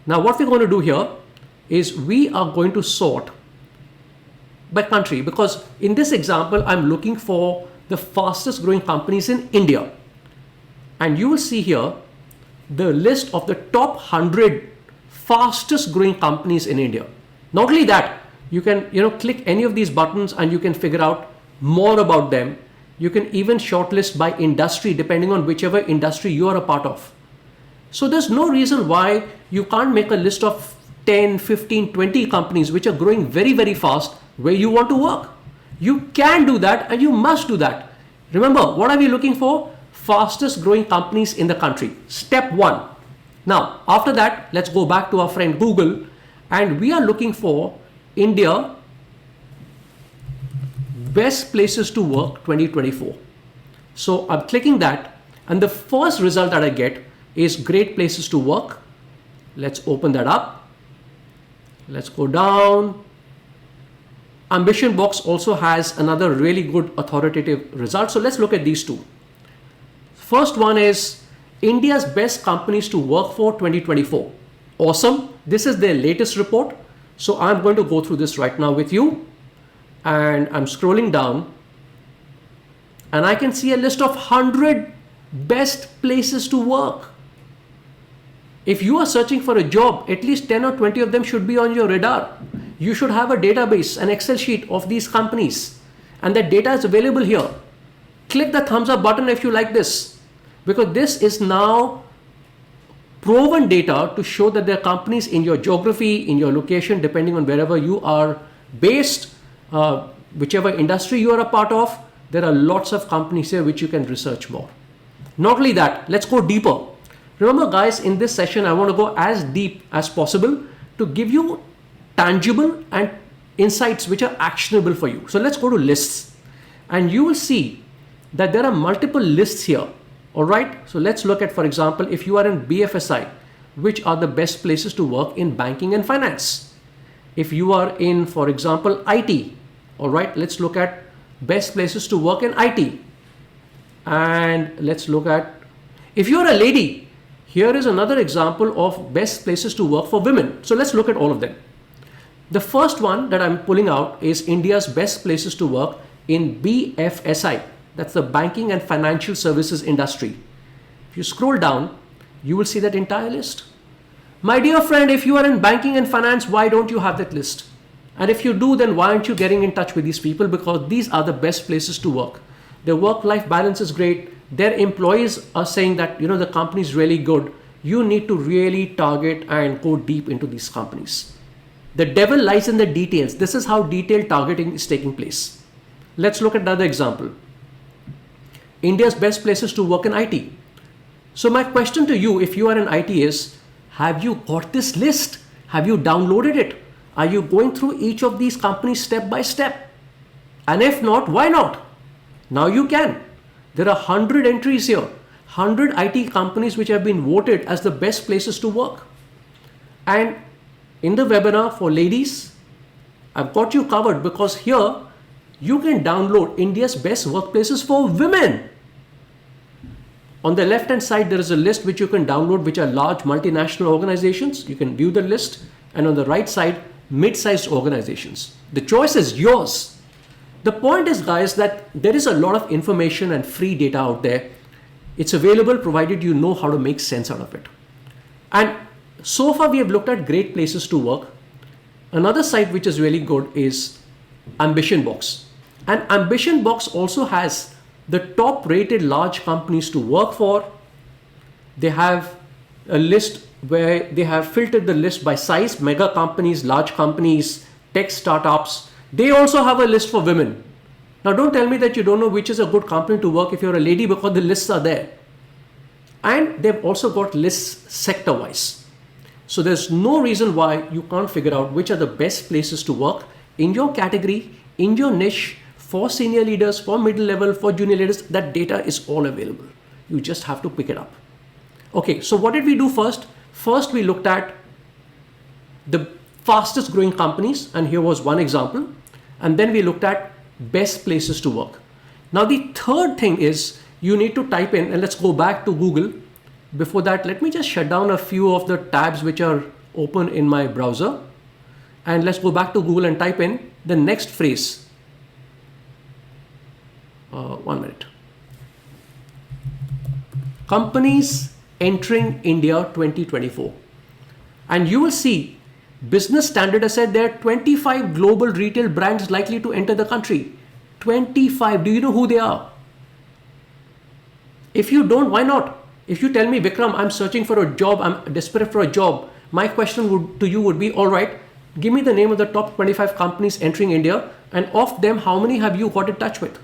now what we're going to do here is we are going to sort by country, because in this example, I'm looking for the fastest growing companies in India. And you will see here the list of the top 100 fastest growing companies in India. Not only that, you can click any of these buttons and you can figure out more about them. You can even shortlist by industry depending on whichever industry you are a part of. So there's no reason why you can't make a list of 10, 15, 20 companies which are growing very, very fast where you want to work. You can do that and you must do that. Remember, what are we looking for? Fastest growing companies in the country. Step 1. Now, after that, let's go back to our friend Google. And we are looking for India best places to work 2024. So I'm clicking that, and the first result that I get is great places to work. Let's open that up. Let's go down. Ambition Box also has another really good authoritative result. So let's look at these two. First one is India's best companies to work for 2024. Awesome. This is their latest report. So I'm going to go through this right now with you. And I'm scrolling down. And I can see a list of 100 best places to work. If you are searching for a job, at least 10 or 20 of them should be on your radar. You should have a database, an Excel sheet of these companies. And that data is available here. Click the thumbs up button if you like this, because this is now proven data to show that there are companies in your geography, in your location, depending on wherever you are based, whichever industry you are a part of, there are lots of companies here which you can research more. Not only that, let's go deeper. Remember guys, in this session, I want to go as deep as possible to give you tangible and insights which are actionable for you. So let's go to lists, and you will see that there are multiple lists here. All right. So let's look at, for example, if you are in BFSI, which are the best places to work in banking and finance. If you are in, for example, IT, all right, let's look at best places to work in IT. And let's look at, if you're a lady, here is another example of best places to work for women. So let's look at all of them. The first one that I'm pulling out is India's best places to work in BFSI. That's the banking and financial services industry. If you scroll down, you will see that entire list. My dear friend, if you are in banking and finance, why don't you have that list? And if you do, then why aren't you getting in touch with these people? Because these are the best places to work. Their work-life balance is great. Their employees are saying that, the company is really good. You need to really target and go deep into these companies. The devil lies in the details. This is how detailed targeting is taking place. Let's look at another example. India's best places to work in IT. So my question to you, if you are in IT, is, have you got this list? Have you downloaded it? Are you going through each of these companies step by step? And if not, why not? Now you can. There are 100 entries here, 100 IT companies which have been voted as the best places to work. And in the webinar for ladies, I've got you covered, because here you can download India's best workplaces for women. On the left hand side, there is a list which you can download, which are large multinational organizations. You can view the list. And on the right side, mid-sized organizations. The choice is yours. The point is, guys, that there is a lot of information and free data out there. It's available provided you know how to make sense out of it. And so far we have looked at great places to work. Another site which is really good is Ambition Box. And Ambition Box also has the top rated large companies to work for. They have a list where they have filtered the list by size: mega companies, large companies, tech startups. They also have a list for women. Now don't tell me that you don't know which is a good company to work if you're a lady, because the lists are there. And they've also got lists sector wise. So there's no reason why you can't figure out which are the best places to work in your category, in your niche, for senior leaders, for middle level, for junior leaders. That data is all available. You just have to pick it up. Okay, so what did we do first? First, we looked at the fastest growing companies, and here was one example. And then we looked at best places to work. Now, the third thing is you need to type in, and let's go back to Google. Before that, let me just shut down a few of the tabs which are open in my browser. And let's go back to Google and type in the next phrase. 1 minute. Companies entering India 2024. And you will see Business Standard has said there are 25 global retail brands likely to enter the country. 25. Do you know who they are? If you don't, why not? If you tell me, Vikram, I'm searching for a job, I'm desperate for a job, my question to you would be, all right, give me the name of the top 25 companies entering India, and of them, how many have you got in touch with?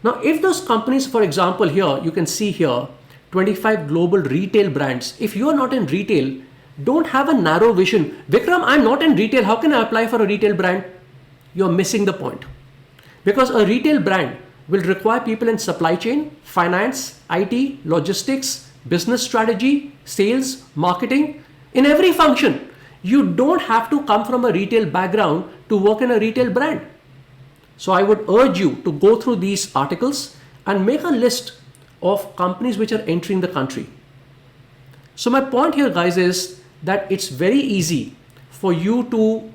Now, if those companies, for example, here, you can see here, 25 global retail brands. If you are not in retail, don't have a narrow vision. Vikram, I'm not in retail. How can I apply for a retail brand? You're missing the point. Because a retail brand will require people in supply chain, finance, IT, logistics, business strategy, sales, marketing, in every function. You don't have to come from a retail background to work in a retail brand. So I would urge you to go through these articles and make a list of companies which are entering the country. So my point here, guys, is that it's very easy for you to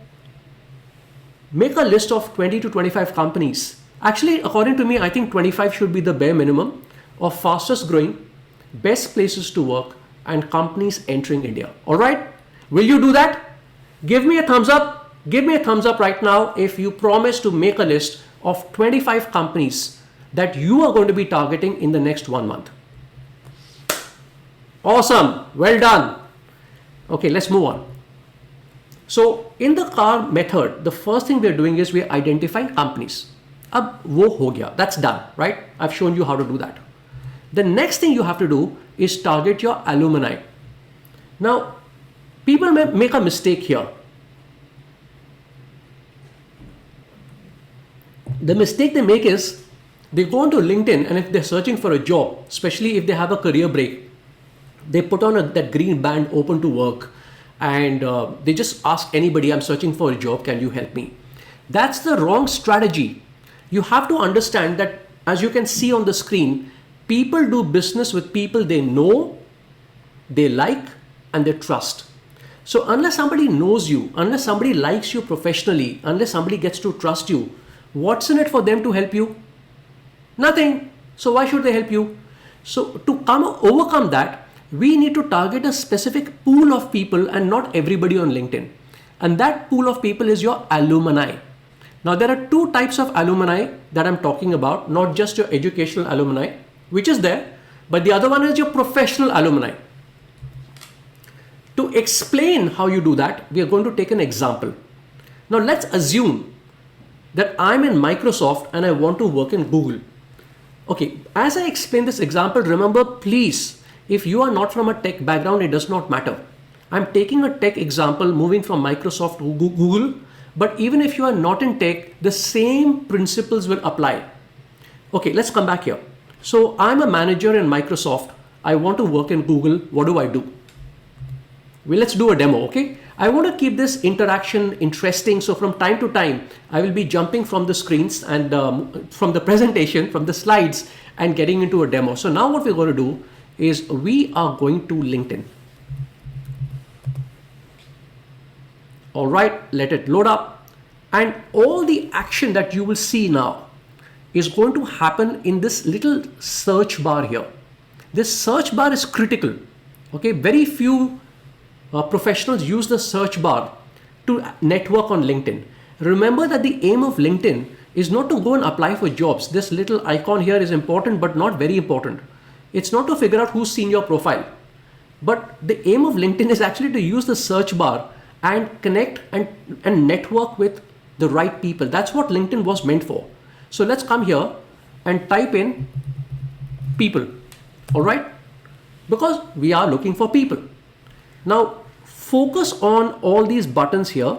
make a list of 20 to 25 companies. Actually, according to me, I think 25 should be the bare minimum of fastest growing, best places to work, and companies entering India. All right? Will you do that? Give me a thumbs up. Give me a thumbs up right now if you promise to make a list of 25 companies that you are going to be targeting in the next 1 month. Awesome. Well done. Okay, let's move on. So in the car method, the first thing we're doing is we're identifying companies. Ab wo ho gaya. That's done, right? I've shown you how to do that. The next thing you have to do is target your alumni. Now, people may make a mistake here. The mistake they make is they go onto LinkedIn, and if they're searching for a job, especially if they have a career break, they put on that green band, open to work, and they just ask anybody, I'm searching for a job, can you help me? That's the wrong strategy. You have to understand that, as you can see on the screen, people do business with people they know, they like, and they trust. So unless somebody knows you, unless somebody likes you professionally, unless somebody gets to trust you, what's in it for them to help you? Nothing. So why should they help you? So to overcome that, we need to target a specific pool of people and not everybody on LinkedIn. And that pool of people is your alumni. Now there are two types of alumni that I'm talking about, not just your educational alumni, which is there, but the other one is your professional alumni. To explain how you do that, we are going to take an example. Now let's assume that I'm in Microsoft and I want to work in Google. Okay, as I explain this example, remember, please, if you are not from a tech background, it does not matter. I'm taking a tech example, moving from Microsoft to Google, but even if you are not in tech, the same principles will apply. Okay, let's come back here. So I'm a manager in Microsoft. I want to work in Google. What do I do? Well, let's do a demo, okay? I want to keep this interaction interesting. So from time to time, I will be jumping from the screens and from the presentation, from the slides, and getting into a demo. So now what we're going to do is we are going to LinkedIn. All right, let it load up. And all the action that you will see now is going to happen in this little search bar here. This search bar is critical. Okay, very few professionals use the search bar to network on LinkedIn. Remember that the aim of LinkedIn is not to go and apply for jobs. This little icon here is important, but not very important. It's not to figure out who's seen your profile. But the aim of LinkedIn is actually to use the search bar and connect and network with the right people. That's what LinkedIn was meant for. So let's come here and type in people. All right? Because we are looking for people. Now focus on all these buttons here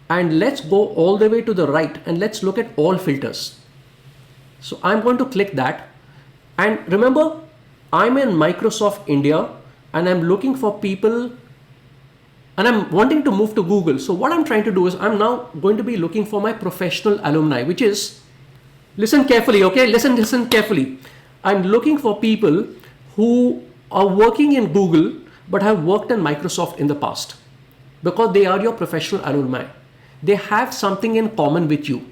and let's go all the way to the right and let's look at all filters. So I'm going to click that. And remember, I'm in Microsoft India and I'm looking for people and I'm wanting to move to Google. So what I'm trying to do is I'm now going to be looking for my professional alumni, which is, listen carefully, okay? Listen carefully. I'm looking for people who are working in Google but have worked in Microsoft in the past because they are your professional alumni. They have something in common with you.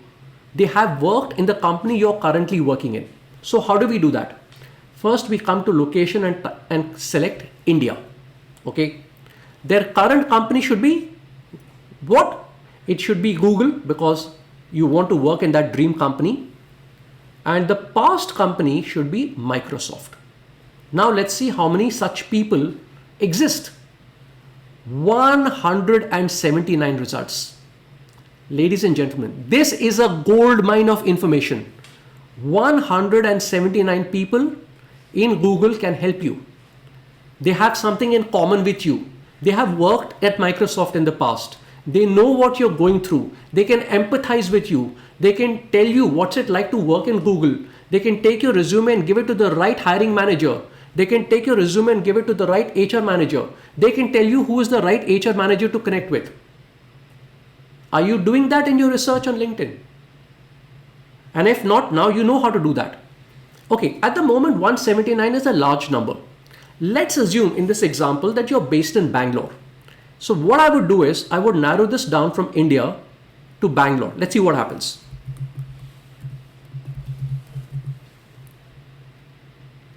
They have worked in the company you're currently working in. So how do we do that? First, we come to location and select India. Okay. Their current company should be what? It should be Google because you want to work in that dream company. And the past company should be Microsoft. Now let's see how many such people exist. 179 results. Ladies and gentlemen, this is a gold mine of information. 179 people in Google can help you. They have something in common with you. They have worked at Microsoft in the past. They know what you're going through. They can empathize with you. They can tell you what's it like to work in Google. They can take your resume and give it to the right hiring manager. They can take your resume and give it to the right HR manager. They can tell you who is the right HR manager to connect with. Are you doing that in your research on LinkedIn? And if not, now you know how to do that. Okay, at the moment 179 is a large number. Let's assume in this example that you're based in Bangalore. So what I would do is I would narrow this down from India to Bangalore. Let's see what happens.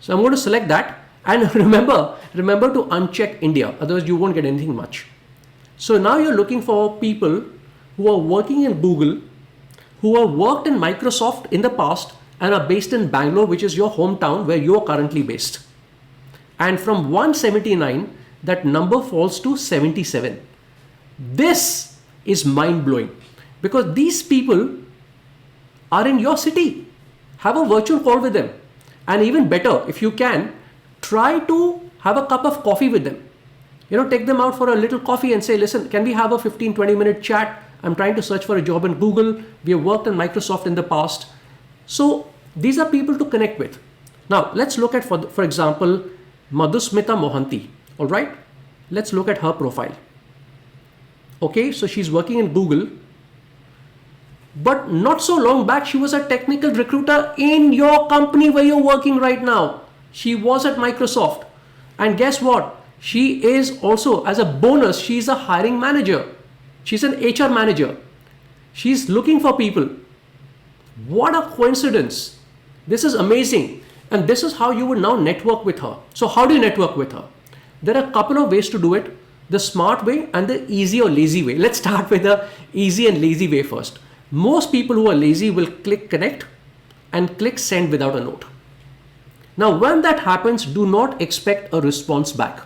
So I'm going to select that and remember to uncheck India, otherwise you won't get anything much. So now you're looking for people who are working in Google, who have worked in Microsoft in the past and are based in Bangalore, which is your hometown where you are currently based. And from 179, that number falls to 77. This is mind-blowing because these people are in your city. Have a virtual call with them. And even better, if you can, try to have a cup of coffee with them. Take them out for a little coffee and say, listen, can we have a 15-20 minute chat? I'm trying to search for a job in Google. We have worked in Microsoft in the past. So these are people to connect with. Now let's look at, for example, Madhusmita Mohanty. All right. Let's look at her profile. Okay. So she's working in Google. But not so long back, she was a technical recruiter in your company where you're working right now. She was at Microsoft. And guess what? She is also, as a bonus, she's a hiring manager. She's an HR manager. She's looking for people. What a coincidence. This is amazing. And this is how you would now network with her. So how do you network with her? There are a couple of ways to do it. The smart way and the easy or lazy way. Let's start with the easy and lazy way first. Most people who are lazy will click connect and click send without a note. Now, when that happens, do not expect a response back.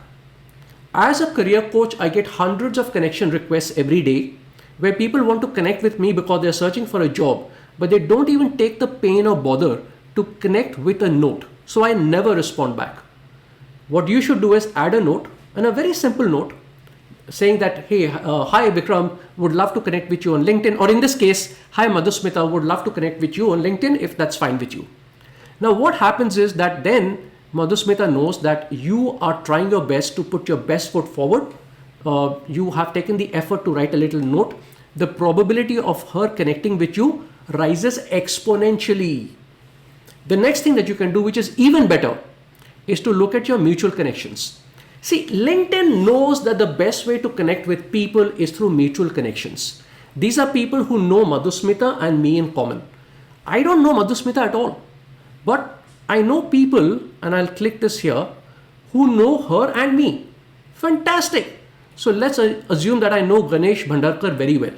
As a career coach, I get hundreds of connection requests every day where people want to connect with me because they're searching for a job, but they don't even take the pain or bother to connect with a note. So I never respond back. What you should do is add a note, and a very simple note saying that, hey, hi Vikram, would love to connect with you on LinkedIn. Or in this case, hi Madhusmita, would love to connect with you on LinkedIn if that's fine with you. Now what happens is that then Madhusmita knows that you are trying your best to put your best foot forward. You have taken the effort to write a little note. The probability of her connecting with you rises exponentially. The next thing that you can do, which is even better, is to look at your mutual connections. See, LinkedIn knows that the best way to connect with people is through mutual connections. These are people who know Madhusmita and me in common. I don't know Madhusmita at all, but I know people, and I'll click this here, who know her and me. Fantastic. So let's assume that I know Ganesh Bhandarkar very well.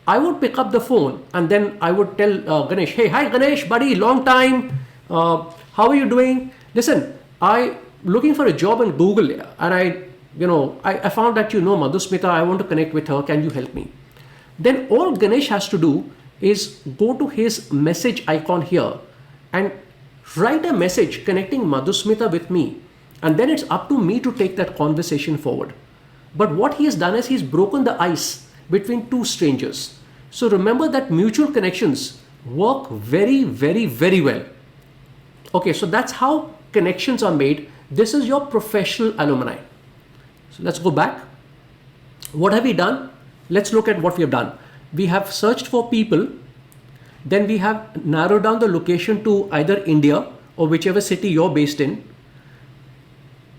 I would pick up the phone and then I would tell Ganesh, hey, hi Ganesh, buddy, long time. How are you doing? Listen, I looking for a job in Google and I found that you know Madhusmita. I want to connect with her. Can you help me? Then all Ganesh has to do is go to his message icon here and write a message connecting Madhusmita with me. And then it's up to me to take that conversation forward. But what he has done is he's broken the ice between two strangers. So remember that mutual connections work very, very, very well. Okay, so that's how connections are made. This is your professional alumni. So let's go back. What have we done? Let's look at what we have done. We have searched for people. Then we have narrowed down the location to either India or whichever city you're based in.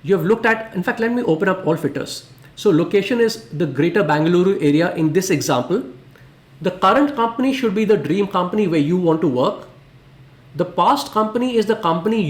You have looked at, in fact, let me open up all filters. So location is the greater Bangalore area in this example. The current company should be the dream company where you want to work. The past company is the company you